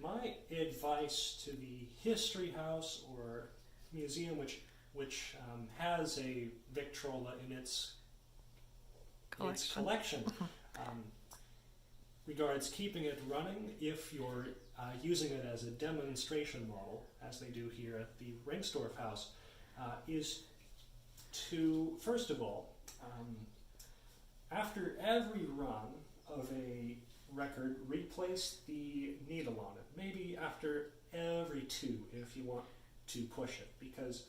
My advice to the history house or museum which has a Victrola in its collection regards keeping it running if you're using it as a demonstration model, as they do here at the Ringstorff House, is to, first of all, after every run of a record, replace the needle on it. Maybe after every two if you want to push it, because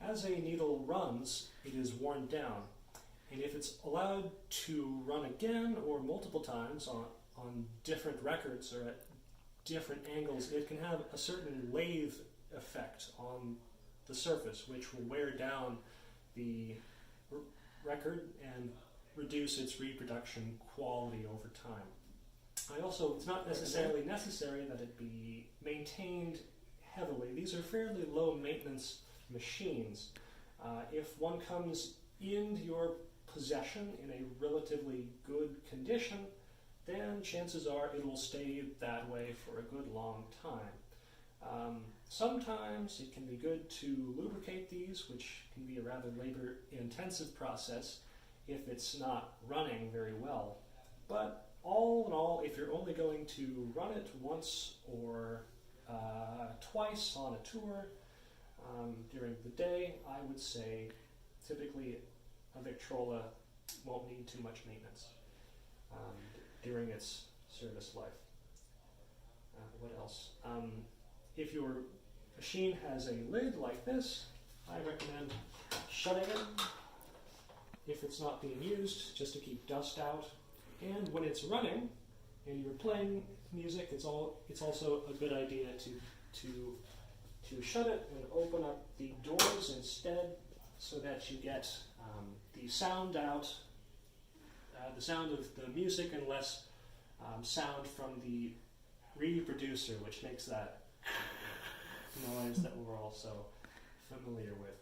as a needle runs, it is worn down. And if it's allowed to run again or multiple times on different records or at different angles, it can have a certain lathe effect on the surface, which will wear down the record and reduce its reproduction quality over time. It's not necessarily necessary that it be maintained heavily. These are fairly low maintenance machines. If one comes into your possession in a relatively good condition, then chances are it will stay that way for a good long time. Sometimes it can be good to lubricate these, which can be a rather labor-intensive process if it's not running very well. But all in all, if you're only going to run it once or twice on a tour during the day, I would say typically a Victrola won't need too much maintenance during its service life. What else? If your machine has a lid like this, I recommend shutting it if it's not being used, just to keep dust out. And when it's running and you're playing music, it's also a good idea to shut it and open up the doors instead, so that you get the sound out, the sound of the music, and less sound from the reproducer, which makes that noise that we're all so familiar with.